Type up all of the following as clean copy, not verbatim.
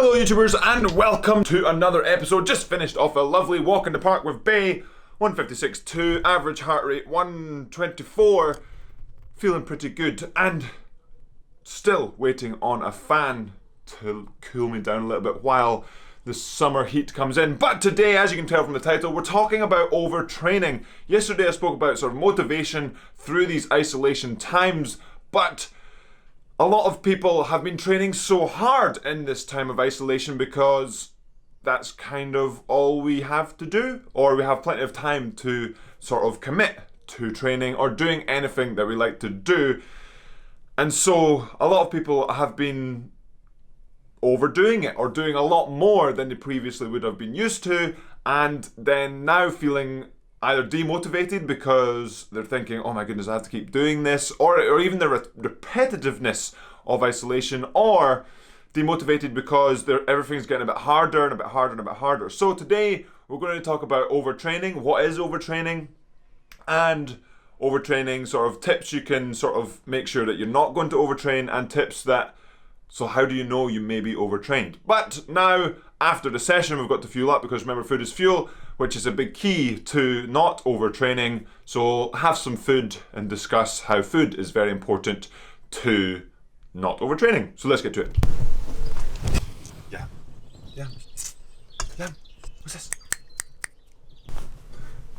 Hello YouTubers and welcome to another episode. Just finished off a lovely walk in the park with Bay. 156.2, average heart rate 124. Feeling pretty good and still waiting on a fan to cool me down a little bit while the summer heat comes in. But today, as you can tell from the title, we're talking about overtraining. Yesterday I spoke about sort of motivation through these isolation times, but a lot of people have been training so hard in this time of isolation because that's kind of all we have to do, or we have plenty of time to sort of commit to training or doing anything that we like to do. And so a lot of people have been overdoing it or doing a lot more than they previously would have been used to, and then now feeling either demotivated because they're thinking, oh my goodness, I have to keep doing this, or even the repetitiveness of isolation, or demotivated because everything's getting a bit harder and a bit harder and a bit harder. So today we're going to talk about overtraining. What is overtraining? And overtraining sort of tips you can sort of make sure that you're not going to overtrain, and tips that, so how do you know you may be overtrained? But now, after the session, we've got to fuel up, because remember, food is fuel, which is a big key to not overtraining. So have some food and discuss how food is very important to not overtraining. So let's get to it. Yeah. What's this?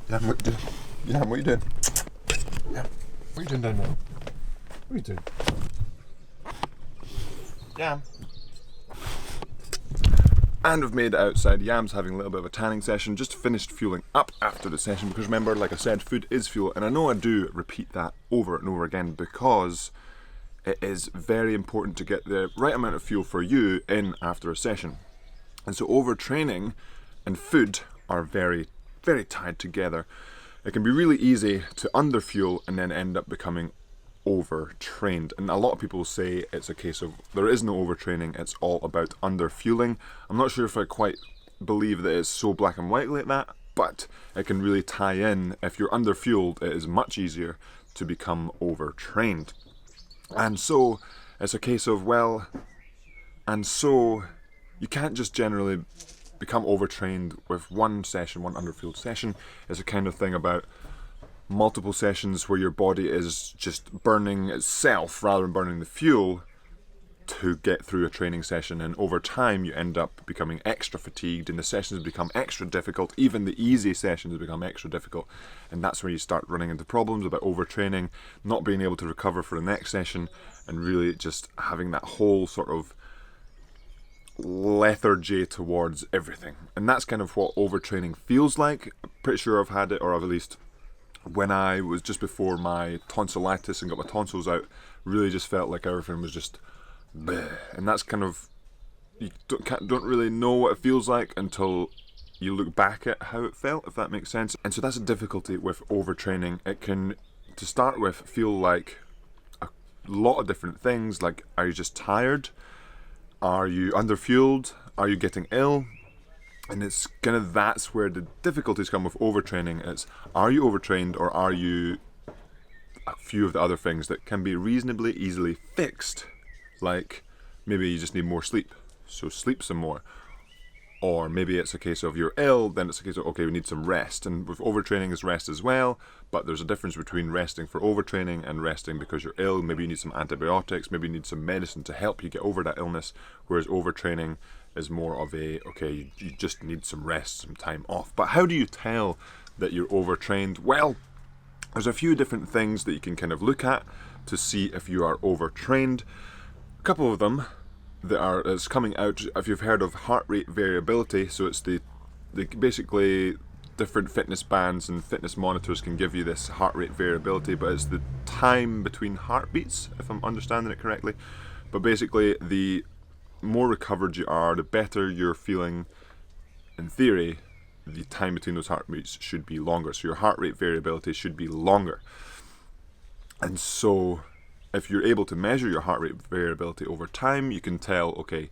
Yeah, what are you doing? Yeah, what are you doing? Yeah, what are you doing down there? What are you doing? Yeah. And we've made it outside. Yam's having a little bit of a tanning session. Just finished fueling up after the session, because remember, like I said, food is fuel. And I know I do repeat that over and over again because it is very important to get the right amount of fuel for you in after a session. And so overtraining and food are very, very tied together. It can be really easy to underfuel and then end up becoming overtrained. And a lot of people say it's a case of there is no overtraining, it's all about underfueling. I'm not sure if I quite believe that it's so black and white like that, but it can really tie in. If you're underfueled, it is much easier to become overtrained. And so it's a case of, you can't just generally become overtrained with one session, one underfueled session. It's a kind of thing about multiple sessions where your body is just burning itself rather than burning the fuel to get through a training session. And over time you end up becoming extra fatigued, and the sessions become extra difficult. Even the easy sessions become extra difficult, and that's where you start running into problems about overtraining, not being able to recover for the next session, and really just having that whole sort of lethargy towards everything. And that's kind of what overtraining feels like. I'm pretty sure I've had it, or I've at least, when I was just before my tonsillitis and got my tonsils out, really just felt like everything was just bleh. And that's kind of, you don't really know what it feels like until you look back at how it felt, if that makes sense. And so that's a difficulty with overtraining. It can, to start with, feel like a lot of different things. Like, are you just tired? Are you underfueled? Are you getting ill? And it's kind of, that's where the difficulties come with overtraining. It's, are you overtrained, or are you a few of the other things that can be reasonably easily fixed? Like, maybe you just need more sleep, so sleep some more. Or maybe it's a case of you're ill, then it's a case of, okay, we need some rest. And with overtraining is rest as well, but there's a difference between resting for overtraining and resting because you're ill. Maybe you need some antibiotics, maybe you need some medicine to help you get over that illness, whereas overtraining is more of a, okay, you just need some rest, some time off. But how do you tell that you're overtrained? Well, there's a few different things that you can kind of look at to see if you are overtrained. A couple of them that's coming out, if you've heard of heart rate variability, so it's the basically different fitness bands and fitness monitors can give you this heart rate variability, but it's the time between heartbeats, if I'm understanding it correctly. But basically, the more recovered you are, the better you're feeling. In theory, the time between those heartbeats should be longer, so your heart rate variability should be longer. And so if you're able to measure your heart rate variability over time, you can tell, okay,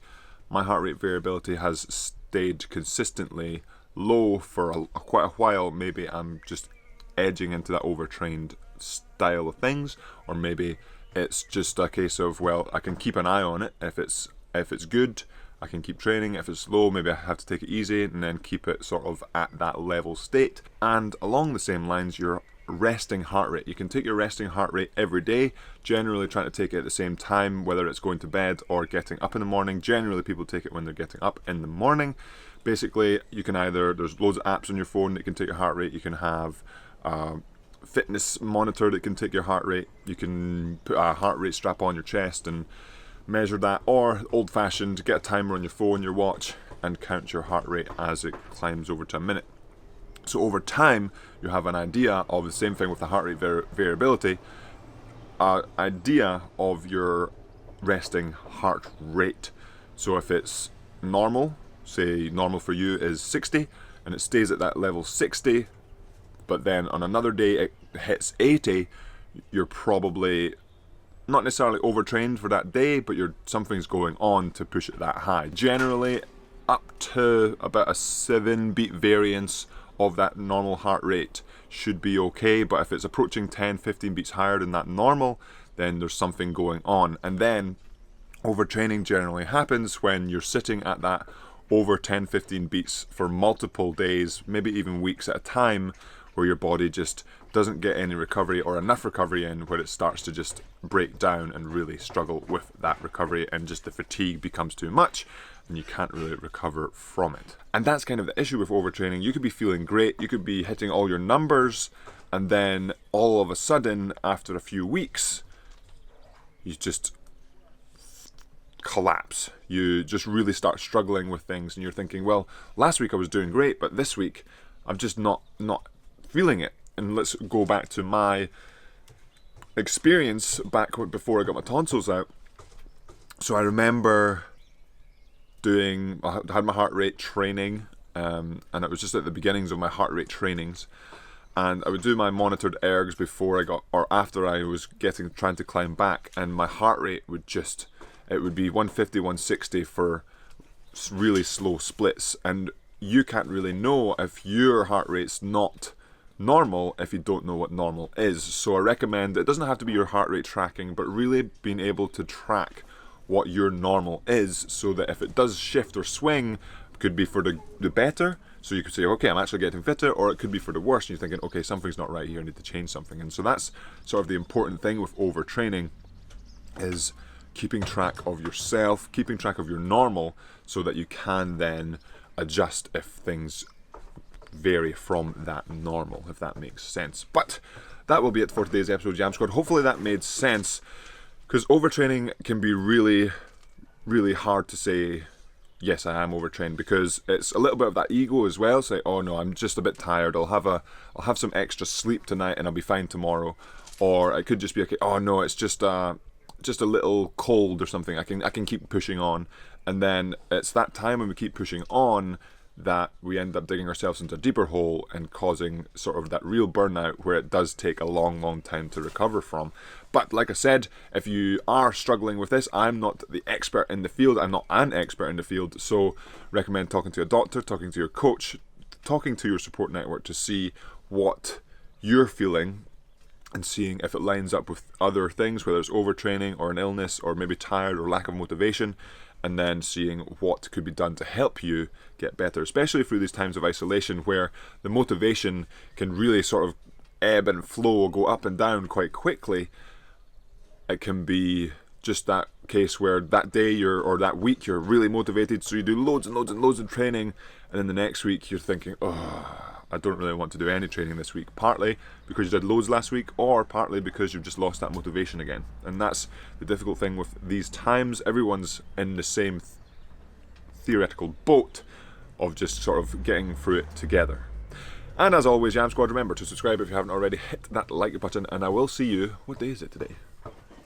my heart rate variability has stayed consistently low for quite a while. Maybe I'm just edging into that overtrained style of things, or maybe it's just a case of, well, I can keep an eye on it. If it's good, I can keep training. If it's slow, maybe I have to take it easy and then keep it sort of at that level state. And along the same lines, your resting heart rate. You can take your resting heart rate every day, generally trying to take it at the same time, whether it's going to bed or getting up in the morning. Generally people take it when they're getting up in the morning. Basically, you can either, there's loads of apps on your phone that can take your heart rate. You can have fitness monitor that can take your heart rate. You can put a heart rate strap on your chest and measure that, or old-fashioned, get a timer on your phone, your watch, and count your heart rate as it climbs over to a minute. So over time, you have an idea of the same thing with the heart rate variability, idea of your resting heart rate. So if it's normal, say normal for you is 60, and it stays at that level 60, but then on another day it hits 80, you're probably not necessarily overtrained for that day, but something's going on to push it that high. Generally, up to about a 7 beat variance of that normal heart rate should be okay, but if it's approaching 10-15 beats higher than that normal, then there's something going on. And then overtraining generally happens when you're sitting at that over 10-15 beats for multiple days, maybe even weeks at a time, where your body just doesn't get any recovery or enough recovery in, where it starts to just break down and really struggle with that recovery, and just the fatigue becomes too much and you can't really recover from it. And that's kind of the issue with overtraining. You could be feeling great, you could be hitting all your numbers, and then all of a sudden, after a few weeks, you just collapse. You just really start struggling with things, and you're thinking, well, last week I was doing great, but this week I'm just not feeling it. And let's go back to my experience back before I got my tonsils out. So I remember I had my heart rate training, and it was just at the beginnings of my heart rate trainings, and I would do my monitored ergs before I got, or after I was trying to climb back, and my heart rate would be 150, 160 for really slow splits, and you can't really know if your heart rate's not normal if you don't know what normal is. So I recommend, it doesn't have to be your heart rate tracking, but really being able to track what your normal is, so that if it does shift or swing, it could be for the better, so you could say, okay, I'm actually getting fitter, or it could be for the worse, and you're thinking, okay, something's not right here, I need to change something. And so that's sort of the important thing with overtraining, is keeping track of yourself, keeping track of your normal, so that you can then adjust if things vary from that normal, if that makes sense. But that will be it for today's episode of Jam Squad. Hopefully that made sense, because overtraining can be really, really hard to say, yes, I am overtrained, because it's a little bit of that ego as well. Say, oh no, I'm just a bit tired, I'll have some extra sleep tonight and I'll be fine tomorrow. Or it could just be, okay, oh no, it's just a little cold or something, I can keep pushing on. And then it's that time when we keep pushing on that we end up digging ourselves into a deeper hole and causing sort of that real burnout, where it does take a long time to recover from. But like I said, if you are struggling with this, I'm not the expert in the field, I'm not an expert in the field, so recommend talking to a doctor, talking to your coach, talking to your support network to see what you're feeling, and seeing if it lines up with other things, whether it's overtraining or an illness, or maybe tired or lack of motivation, and then seeing what could be done to help you get better, especially through these times of isolation, where the motivation can really sort of ebb and flow, go up and down quite quickly. It can be just that case where that day or that week you're really motivated, so you do loads and loads of training, and then the next week you're thinking, oh, I don't really want to do any training this week, partly because you did loads last week, or partly because you've just lost that motivation again. And that's the difficult thing with these times. Everyone's in the same theoretical boat of just sort of getting through it together. And as always, Jam Squad, remember to subscribe if you haven't already, hit that like button, and I will see you, what day is it today?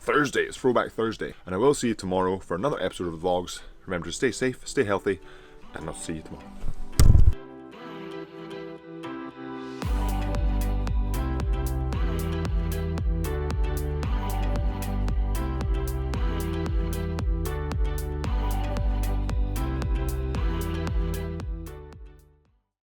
Thursday, it's Throwback Thursday, and I will see you tomorrow for another episode of the vlogs. Remember to stay safe, stay healthy, and I'll see you tomorrow.